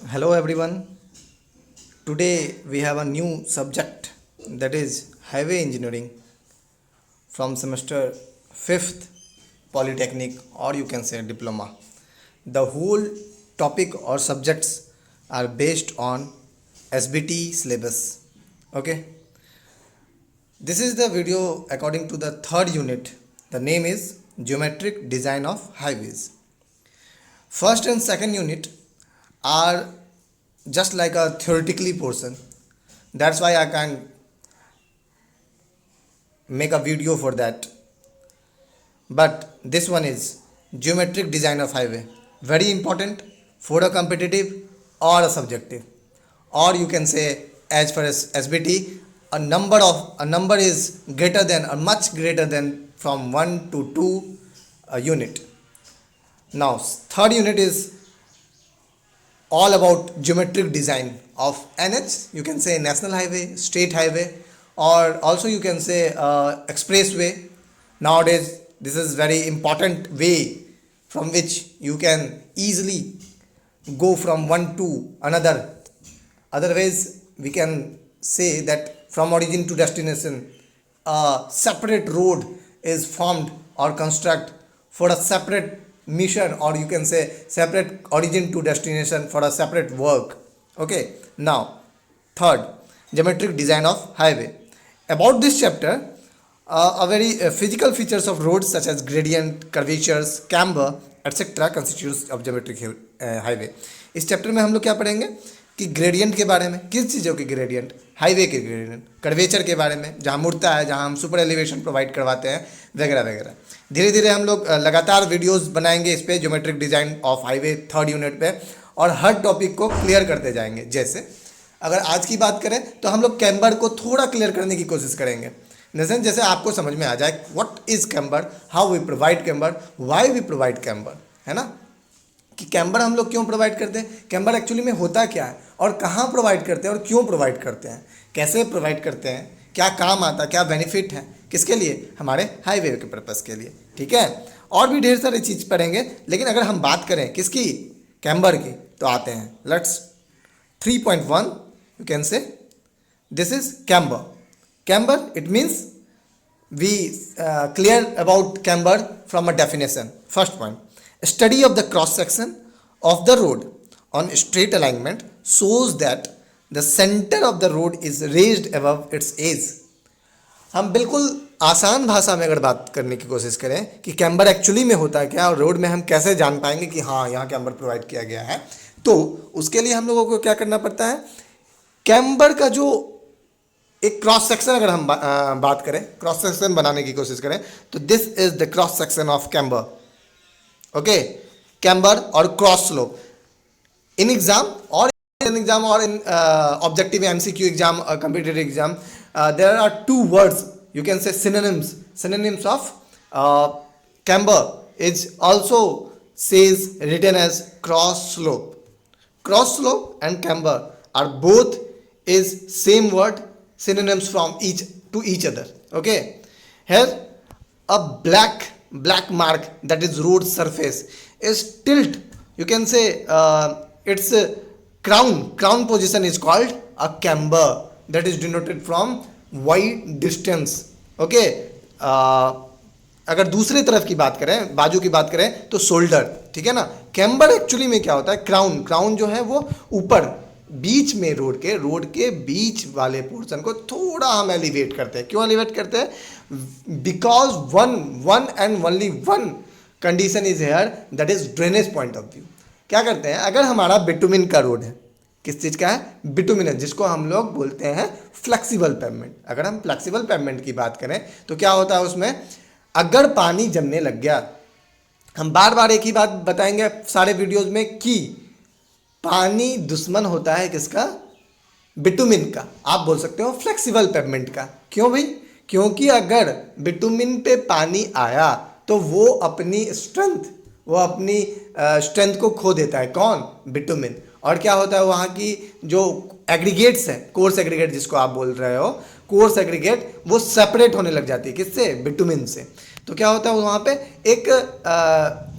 Hello everyone. Today we have a new subject, that is highway engineering from semester 5th polytechnic, or you can say diploma. The whole topic or subjects are based on SBT syllabus. Okay. This is the video according to the third unit. The name is Geometric Design of Highways. First and second unit are just like a theoretically portion. That's why I can make a video for that. But this one is geometric design of highway. Very important for a competitive or a subjective. Or you can say, as far as SBT, a number is greater than or much greater than from 1 to 2 a unit. Now third unit is all about geometric design of NH, you can say national highway, state highway, or also you can say expressway. Nowadays this is very important way from which you can easily go from one to another. Otherwise we can say that from origin to destination a separate road is formed or construct for a separate mission, or you can say separate origin to destination for a separate work. Okay, now third, geometric design of highway. About this chapter, a very physical features of roads such as gradient, curvatures, camber etc constitutes of geometric highway. इस chapter में हम लोग क्या पढ़ेंगे कि gradient के बारे में, किस चीज़ों के ग्रेडियंट, हाईवे के ग्रेडियंट, कर्वेचर के बारे में जहाँ मुड़ता है, जहाँ हम सुपर एलिवेशन प्रोवाइड करवाते हैं, वगैरह वगैरह. धीरे धीरे हम लोग लगातार वीडियोस बनाएंगे इस पे geometric design of highway third unit पे, और हर टॉपिक को क्लियर करते जाएंगे. जैसे अगर आज की बात करें तो हम लोग कैम्बर को थोड़ा क्लियर करने की कोशिश करेंगे. जैसे जैसे आपको समझ में आ जाए what is camber, how we provide camber, why we provide camber, है ना, कि कैम्बर हम लोग क्यों प्रोवाइड करते हैं, कैम्बर एक्चुअली में होता क्या है, और कहाँ प्रोवाइड करते हैं, और क्यों प्रोवाइड करते हैं, कैसे प्रोवाइड करते हैं, क्या काम आता है, क्या बेनिफिट है, किसके लिए, हमारे हाईवे के पर्पज़ के लिए. ठीक है, और भी ढेर सारी चीज़ पढ़ेंगे. लेकिन अगर हम बात करें किसकी, कैम्बर की, तो आते हैं लेट्स 3.1. यू कैन से this is camber. Camber it means we clear about camber from a definition. First point, study of the cross section of the road on straight alignment shows that the center of the road is raised above its edge. हम बिल्कुल आसान भाषा में अगर बात करने की कोशिश करें कि कैम्बर एक्चुअली में होता है क्या, और रोड में हम कैसे जान पाएंगे कि हाँ यहाँ कैम्बर प्रोवाइड किया गया है, तो उसके लिए हम लोगों को क्या करना पड़ता है, कैम्बर का जो एक क्रॉस सेक्शन, अगर हम बात करें, क्रॉस सेक्शन बनाने की कोशिश करें, तो this is the cross section of camber. Okay, camber और क्रॉस स्लोप. इन एग्जाम और in objective MCQ exam, competitive exam, there are two words, you can say synonyms of camber is also says written as cross slope. Cross slope and camber are both is same word, synonyms from each other. Okay, here a black mark, that is road surface, is tilt. You can say its crown position is called a camber, that is denoted from wide distance. Okay, अगर दूसरी तरफ की बात करें, बाजू की बात करें, तो शोल्डर. ठीक है ना. कैम्बर एक्चुअली में क्या होता है, क्राउन जो है वो ऊपर बीच में रोड के बीच वाले पोर्शन को थोड़ा हम एलिवेट करते हैं. क्यों एलिवेट करते हैं, because one and only one condition is here, that is drainage point of view. क्या करते हैं, अगर हमारा बिटुमिन का रोड है, किस चीज़ का है, बिटुमिनस, जिसको हम लोग बोलते हैं फ्लेक्सिबल पेवमेंट. अगर हम फ्लेक्सिबल पेवमेंट की बात करें तो क्या होता है उसमें, अगर पानी जमने लग गया, हम बार बार एक ही बात बताएंगे सारे वीडियोज में कि पानी दुश्मन होता है किसका, बिटुमिन का. आप बोल सकते हो फ्लेक्सिबल पेवमेंट का. क्यों भाई, क्योंकि अगर बिटुमिन पे पानी आया तो वो अपनी स्ट्रेंथ को खो देता है. कौन, बिटुमिन. और क्या होता है, वहाँ की जो एग्रीगेट्स है, कोर्स एग्रीगेट जिसको आप बोल रहे हो, कोर्स एग्रीगेट, वो सेपरेट होने लग जाती है किससे, बिटुमिन से. तो क्या होता है वहाँ पे एक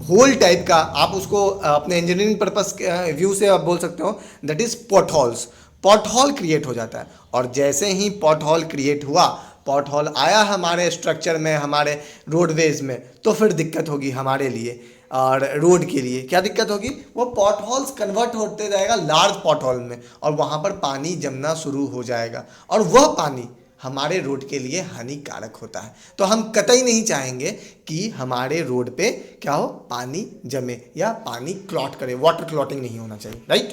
होल टाइप का, आप उसको अपने इंजीनियरिंग पर्पस व्यू से आप बोल सकते हो, that is pot holes. Pot hole create हो जाता है, और जैसे ही पॉट होल क्रिएट हुआ, पॉट होल आया हमारे स्ट्रक्चर में, हमारे रोडवेज में, तो फिर दिक्कत होगी हमारे लिए। और रोड के लिए क्या दिक्कत होगी, वो पॉट होल्स कन्वर्ट होते जाएगा लार्ज पॉट होल में, और वहाँ पर पानी जमना शुरू हो जाएगा, और वह पानी हमारे रोड के लिए हानिकारक होता है। तो हम कतई नहीं चाहेंगे कि हमारे रोड पे क्या हो, पानी जमे या पानी क्लॉट करे, वाटर क्लॉटिंग नहीं होना चाहिए, राइट।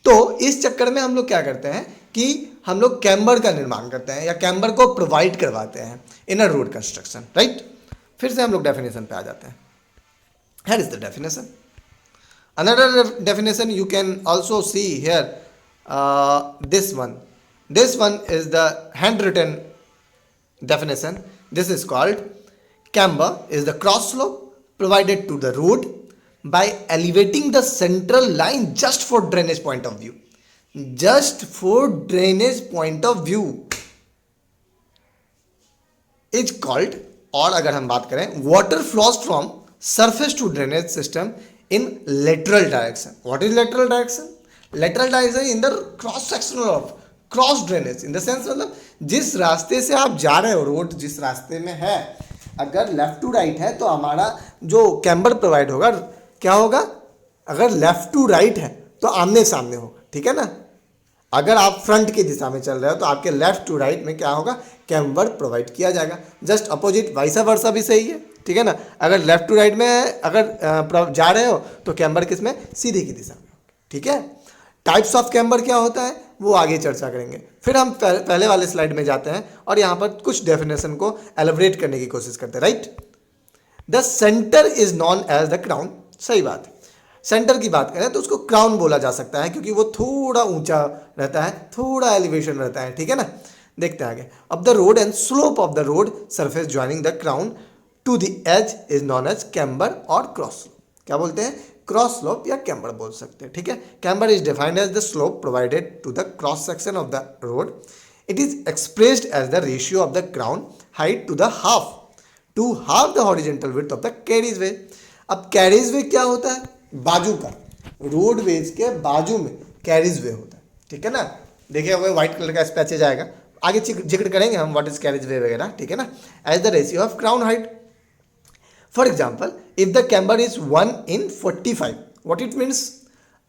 तो इस चक्कर में हम लोग क्या करते हैं कि हम लोग कैम्बर का निर्माण करते हैं या कैम्बर को प्रोवाइड करवाते हैं इन अ रोड कंस्ट्रक्शन, राइट। फिर से हम लोग डेफिनेशन पे आ जाते हैं। Here is the definition. Another definition you can also see here. This one. This one is the handwritten definition. This is called camber is the cross slope provided to the road by elevating the central line just for drainage point of view. Just for drainage point of view is called, और अगर हम बात करें, water flows from surface to drainage system in lateral direction. What is lateral direction? Lateral direction in the cross section of cross drainage in the sense, मतलब जिस रास्ते से आप जा रहे हो, रोड जिस रास्ते में है, अगर लेफ्ट टू राइट है तो हमारा जो कैम्बर प्रोवाइड होगा क्या होगा, अगर लेफ्ट टू राइट है तो आमने सामने होगा, ठीक है ना। अगर आप फ्रंट की दिशा में चल रहे हो तो आपके लेफ्ट टू राइट में क्या होगा, कैम्बर प्रोवाइड किया जाएगा। जस्ट अपोजिट वाइसा वर्सा भी सही है, ठीक है ना। अगर लेफ्ट टू राइट में अगर जा रहे हो तो कैम्बर किस में, सीधे की दिशा में, ठीक है। टाइप्स ऑफ कैम्बर क्या होता है वो आगे चर्चा करेंगे। फिर हम पहले वाले स्लाइड में जाते हैं और यहाँ पर कुछ डेफिनेशन को एलिब्रेट करने की कोशिश करते हैं, right. The centre is known as the crown, सही बात है। सेंटर की बात करें तो उसको क्राउन बोला जा सकता है क्योंकि वो थोड़ा ऊंचा रहता है, थोड़ा एलिवेशन रहता है, ठीक है ना। देखते हैं आगे। अब the road and slope of the road surface joining the crown to the edge is known as camber और क्रॉस स्लोप। क्या बोलते हैं, क्रॉस स्लोप या कैम्बर बोल सकते हैं, ठीक है। Camber is defined as the slope provided to the cross section of the road. It is expressed as the ratio of the crown height to the half the horizontal width of the carriage way. अब carriage वे क्या होता है, बाजू का, roadways के बाजू में carriage वे होता है, ठीक है ना। देखिए वो व्हाइट कलर का पैचेज आएगा, आगे जिक्र करेंगे हम व्हाट इज कैरिज वे वगैरह, ठीक है ना। As the ratio of crown height, for example if the camber is 1/45, what it means,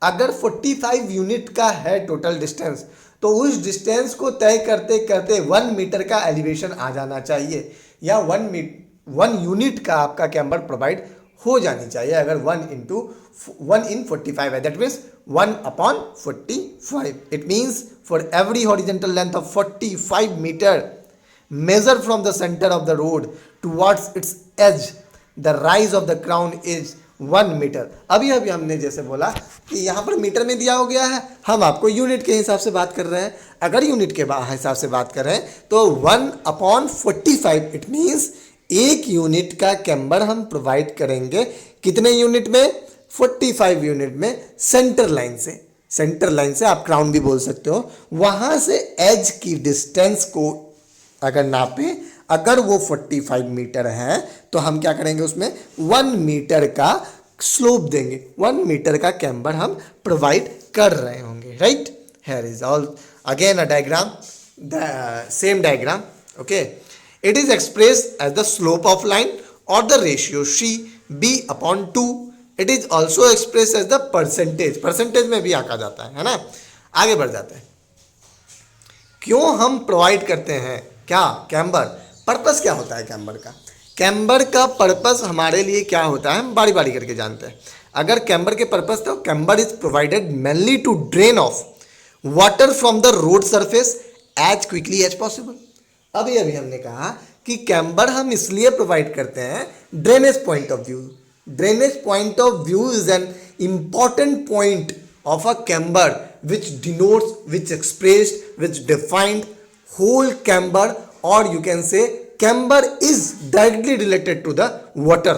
अगर 45 यूनिट का है टोटल डिस्टेंस तो उस डिस्टेंस को तय करते करते 1 मीटर का एलिवेशन आ जाना चाहिए, या 1 यूनिट का आपका कैम्बर प्रोवाइड हो जानी चाहिए। अगर 1/45 है, that means 1/45। It means for every horizontal length of 45 metre measure from the centre of the road towards its edge the rise of the crown is 1 metre. अभी हमने जैसे बोला कि यहाँ पर मीटर में दिया हो गया है, हम आपको यूनिट के हिसाब से बात कर रहे हैं। अगर यूनिट के हिसाब से बात करें तो 1/45, इट मीन्स 1 यूनिट का कैम्बर हम प्रोवाइड करेंगे। कितने यूनिट में, 45 यूनिट में। सेंटर लाइन से आप क्राउन भी बोल सकते हो, वहां से एज की डिस्टेंस को अगर नापे, अगर वो 45 मीटर है तो हम क्या करेंगे, उसमें 1 मीटर का स्लोप देंगे, 1 मीटर का कैम्बर हम प्रोवाइड कर रहे होंगे, right. Here is all again a diagram, the same diagram, okay. It is expressed as the slope of line or the ratio b/2. It is also expressed as the percentage में भी आका जाता है ना। आगे बढ़ जाते हैं। क्यों हम प्रोवाइड करते हैं क्या कैम्बर, पर्पस क्या होता है कैम्बर का। कैम्बर का पर्पस हमारे लिए क्या होता है, हम बारी बारी करके जानते हैं। अगर कैम्बर के पर्पस, तो camber is provided mainly to drain off water from the road surface as quickly as possible. अभी हमने कहा कि कैम्बर हम इसलिए प्रोवाइड करते हैं drainage point of view. Drainage point of view is an important point of a camber which denotes, which expressed, which defined whole camber, or you can say camber is directly related to the water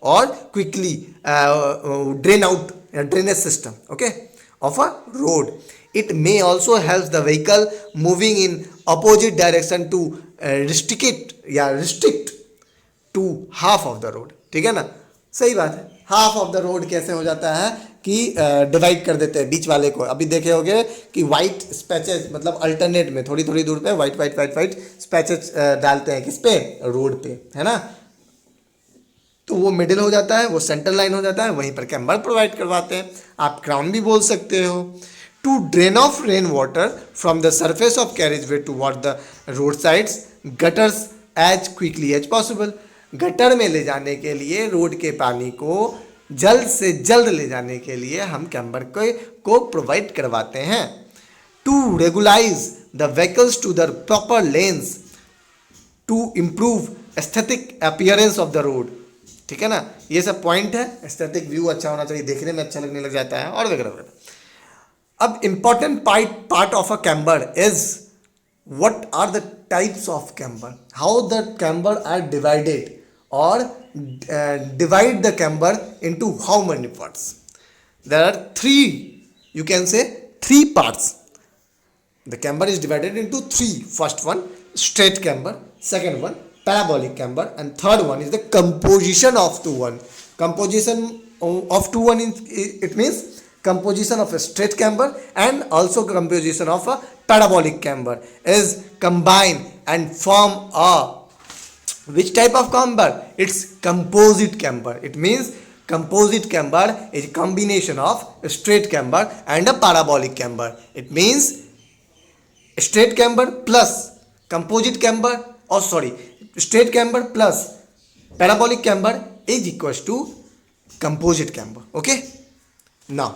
or quickly drainage system, okay, of a road. It may also help the vehicle moving in opposite direction to restrict to half of the road, ठीक है ना, सही बात है। Half of the road कैसे हो जाता है कि डिवाइड कर देते हैं बीच वाले को। अभी देखे होगे कि वाइट स्पैचेस, मतलब अल्टरनेट में थोड़ी थोड़ी दूर पे वाइट वाइट वाइट वाइट स्पैचेस डालते हैं, किस पे, रोड पे, है ना। तो वो मिडिल हो जाता है, वो सेंटर लाइन हो जाता है, वहीं पर कैम्बर प्रोवाइड करवाते हैं। आप क्राउन भी बोल सकते हो। To drain off rain water from the surface of carriage way toward the road sides gutters as quickly as possible. Gutter में ले जाने के लिए, रोड के पानी को जल्द से जल्द ले जाने के लिए हम कैम्बर को प्रोवाइड करवाते हैं। To regularise the vehicles to the proper lanes to improve aesthetic appearance of the road, ठीक है ना। ये सब पॉइंट है। एस्थेटिक व्यू अच्छा होना चाहिए, देखने में अच्छा लगने लग जाता है, और वगैरह वगैरह। अब important part of a camber is what are the types of camber, how the camber are divided, or divide the camber into how many parts. There are three, you can say three parts. The camber is divided into three. First one, straight camber. Second one, parabolic camber. And third one is the composition of two one. Composition of two one, it means composition of a straight camber and also composition of a parabolic camber is combined and form a which type of camber? It's composite camber. It means composite camber is a combination of a straight camber and a parabolic camber. It means straight camber plus composite camber, or sorry, straight camber plus parabolic camber is equals to composite camber. Okay, now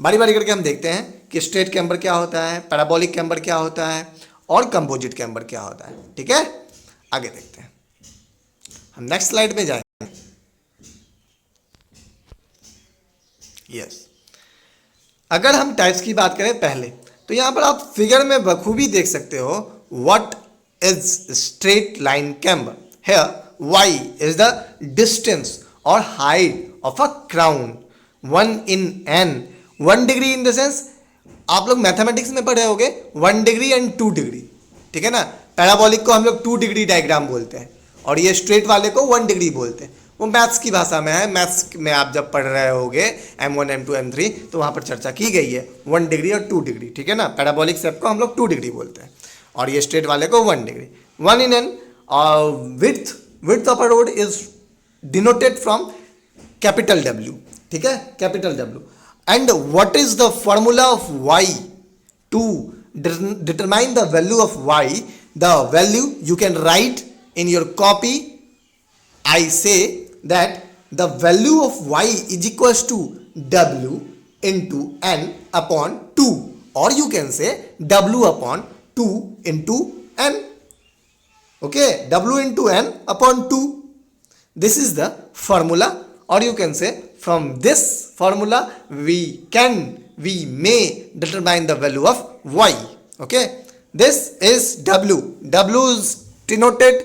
बारी बारी करके हम देखते हैं कि straight camber क्या होता है, पैराबोलिक कैम्बर क्या होता है, और कंपोजिट कैम्बर क्या होता है, ठीक है। आगे देखते हैं, हम नेक्स्ट स्लाइड में जाएंगे। यस, अगर हम टाइप्स की बात करें पहले, तो यहां पर आप फिगर में बखूबी देख सकते हो what is straight line camber. Here Y is the distance और height of a crown 1 in n। 1 degree in the sense, आप लोग मैथमेटिक्स में पढ़े होगे 1 डिग्री एंड 2 डिग्री, ठीक है ना। पैराबोलिक को हम लोग 2 डिग्री डायग्राम बोलते हैं, और ये स्ट्रेट वाले को 1 डिग्री बोलते हैं। वो मैथ्स की भाषा में है। मैथ्स में आप जब पढ़ रहे होगे M1 M2 M3, तो वहाँ पर चर्चा की गई है 1 डिग्री और 2 डिग्री, ठीक है ना। पैराबोलिक शेप को हम लोग 2 डिग्री बोलते हैं, और ये स्ट्रेट वाले को 1 degree. 1 in n width of a road is denoted from capital W, ठीक है, capital W। And what is the formula of y to determine the value of y? The value you can write in your copy. I say that the value of y is equals to w into n upon 2, or you can say w upon 2 into n. Okay, w into n upon 2. This is the formula, or you can say from this formula we may determine the value of y. Okay, this is w. W is denoted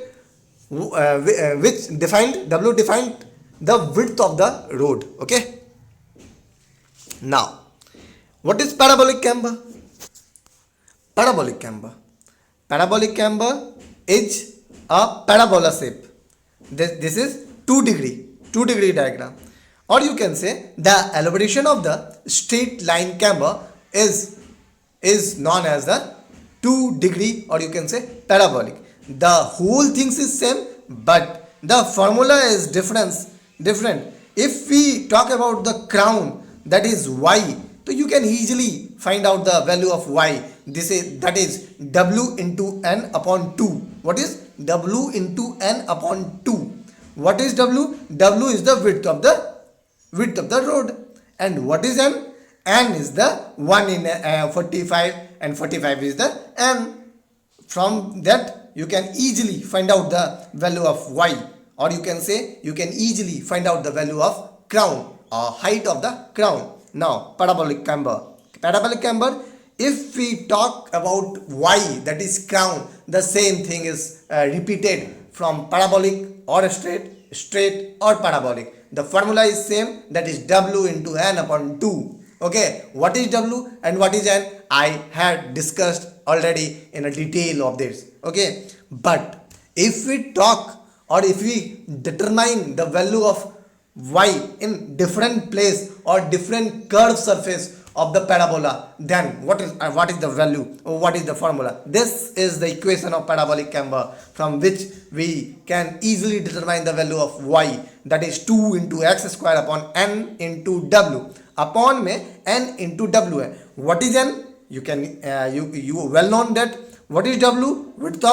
which defined, w defined the width of the road. Okay, now what is parabolic camber? Parabolic camber is a parabola shape. This is 2 degree diagram, or you can say the elaboration of the straight line camber is known as the 2 degree, or you can say parabolic. The whole things is same, but the formula is different. If we talk about the crown, that is y, so you can easily find out the value of y. That is w into n upon 2. What is w into n upon 2? What is w? W is the width of the road. And what is n? N is the 1 in 45, and 45 is the n. From that you can easily find out the value of y, or you can say you can easily find out the value of crown, or height of the crown. Now parabolic camber, if we talk about y, that is crown, the same thing is repeated from parabolic or straight or parabolic. The formula is same, that is w into n upon 2. Okay, what is w and what is n? I had discussed already in a detail of this. Okay, but if we talk or if we determine the value of y in different place or different curved surface of the parabola, then what is the value or what is the formula? This is the equation of parabolic camber, from which we can easily determine the value of y, that is 2 into x square upon n into w. Upon में n into w है. What is n? You can you well known that what is w? Width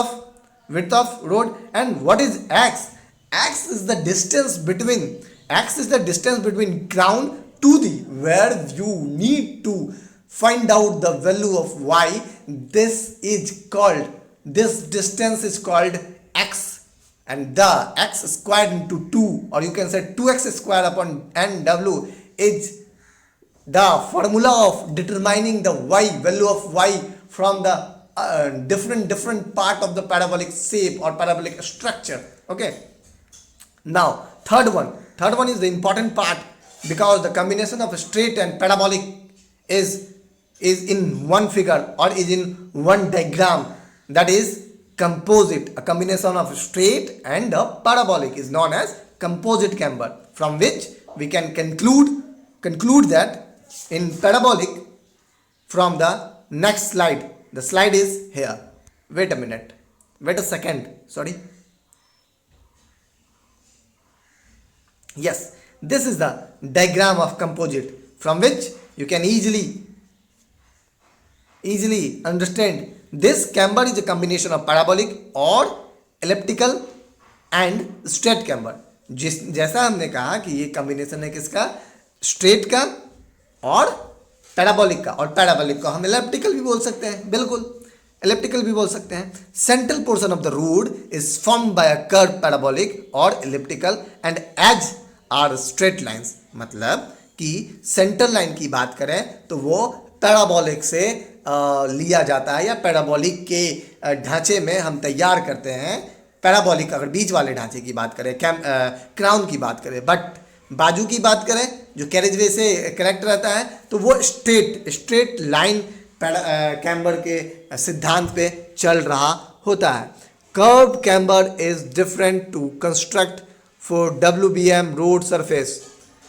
of road. And what is x? X is the distance between ground to the where you need to find out the value of y. This distance is called x, and the x squared into 2, or you can say 2x square upon nw is the formula of determining the y value of y from the different part of the parabolic shape or parabolic structure. Okay, now third one is the important part, because the combination of straight and parabolic is in one figure or is in one diagram, that is composite. A combination of straight and a parabolic is known as composite camber, from which we can conclude that in parabolic from the next slide. The slide is here. Wait a second, sorry. Yes, this is the diagram of composite, from which you can easily understand this camber is a combination of parabolic or elliptical and straight camber. जैसा हमने कहा कि ये combination है किसका, straight का और parabolic का, और पैराबोलिक को हम एलिप्टिकल भी बोल सकते हैं, बिल्कुल एलिप्टिकल भी बोल सकते हैं. Central portion of the road is formed by a curve parabolic और elliptical and edge are straight lines. मतलब कि सेंटर लाइन की बात करें तो वो पैराबोलिक से लिया जाता है, या पैराबोलिक के ढांचे में हम तैयार करते हैं. पैराबोलिक अगर बीच वाले ढांचे की बात करें, क्राउन की बात करें, बट बाजू की बात करें जो कैरेजवे से कनेक्ट रहता है, तो वो स्ट्रेट लाइन कैम्बर के सिद्धांत पे चल रहा होता है. Curve camber is different to construct for WBM road surface.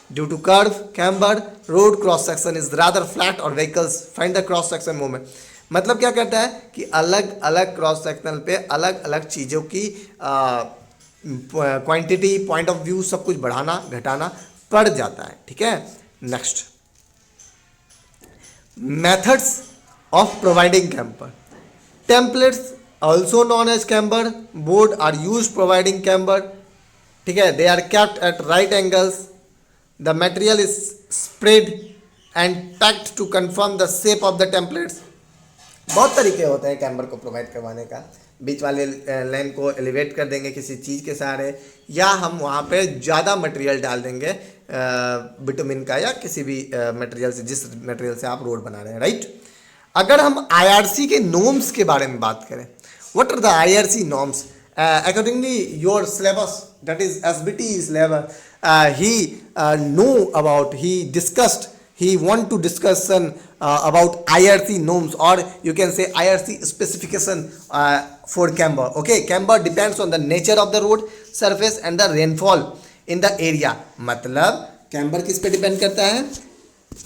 Due to curve camber road cross section is rather flat और vehicles find the cross section movement. मतलब क्या कहता है कि अलग अलग क्रॉस सेक्शनल पे अलग अलग चीज़ों की क्वांटिटी, पॉइंट ऑफ व्यू, सब कुछ बढ़ाना घटाना पड़ जाता है. ठीक है, next methods of providing camber. Templates also known as camber board are use providing camber. ठीक है, they are kept at right angles. The material is spread and packed to conform the shape of the templates. बहुत तरीके होते हैं camber को provide करवाने का. बीच वाले लाइन को एलिवेट कर देंगे किसी चीज़ के सहारे, या हम वहाँ पे ज़्यादा मटेरियल डाल देंगे बिटुमिन का या किसी भी मटेरियल से, जिस मटेरियल से आप रोड बना रहे हैं. राइट. अगर हम IRC के नॉर्म्स के बारे में बात करें, what are the IRC norms accordingly your syllabus, that is SBT syllabus, he want to discussion about IRC norms, or you can say IRC specification for camber. Okay, camber depends on the nature of the road surface and the rainfall in the area. मतलब camber किस पे depend करता है,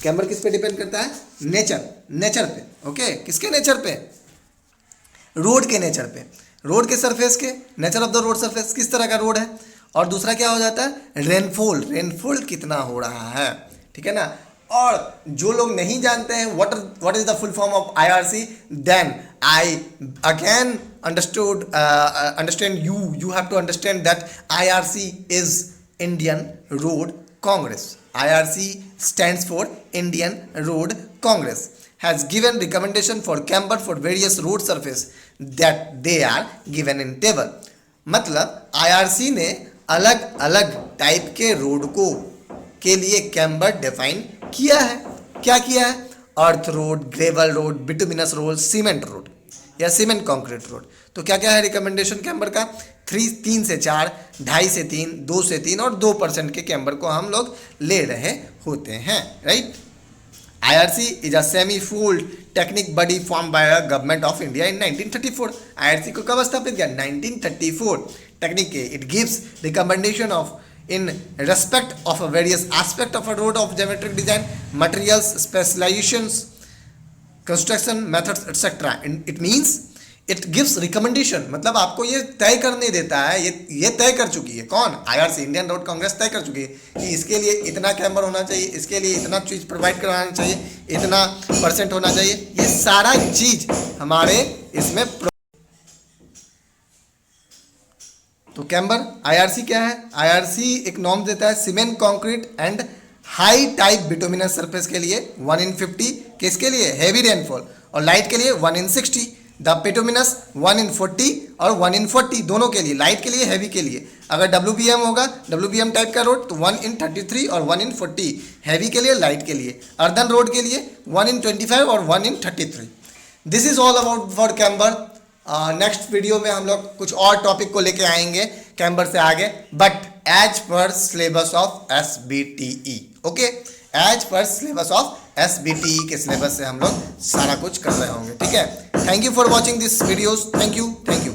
camber किस पे depend करता है, nature पे. ओके, किसके नेचर पे, रोड के नेचर पे, रोड के सरफेस के, nature of the road surface, किस तरह का रोड है. और दूसरा क्या हो जाता है, रेनफॉल कितना हो रहा है. ठीक है ना. और जो लोग नहीं जानते हैं what is the full form of IRC, then I again understand you have to understand that IRC is Indian road congress. IRC stands for Indian Road Congress, has given recommendation for camber for various road surface that they are given in table. मतलब IRC ने अलग अलग type के road के लिए camber define किया है. क्या किया है, earth road, gravel road, bituminous road, cement road या सीमेंट कंक्रीट रोड. तो क्या क्या है रिकमेंडेशन कैम्बर का, 3 से 4, 2.5 से 3, 2 से 3 और 2% के कैम्बर को हम लोग ले रहे होते हैं. Right. IRC is a semi fooled technique body form by government of India in 1934. IRC को कब स्थापित किया, 1934. टेक्निक के, it gives recommendation of in respect of a various aspect of a road of geometric design, materials, specializations, construction methods, etc. It means it gives recommendation, मतलब आपको ये तय करने देता है, ये तय कर चुकी है कौन, IRC इंडियन रोड कांग्रेस तय कर चुकी है कि इसके लिए इतना कैमर होना चाहिए, इसके लिए इतना चीज़ प्रोवाइड कराना चाहिए, इतना % होना चाहिए, ये सारा चीज़ हमारे इसमें। तो कैम्बर IRC क्या है, IRC एक नॉर्म देता है cement concrete and high type bituminous surface के लिए 1/50, किसके लिए, हैवी रेनफॉल, और लाइट के लिए 1/60, द बिटुमिनस 1/40 और 1/40 दोनों के लिए, लाइट के लिए हैवी के लिए। अगर WBM होगा, WBM टाइप का रोड तो 1/33 और 1/40 हैवी के लिए, लाइट के लिए। अर्दन रोड के लिए 1/25 और 1/33। This is all about for camber. Next video में हम लोग कुछ और टॉपिक को लेके आएंगे कैम्बर से आगे, but as per syllabus of SBTE। Okay, as per syllabus of SBTE के सिलेबस से हम लोग सारा कुछ कर रहे होंगे। ठीक है, thank you for watching this videos, thank you.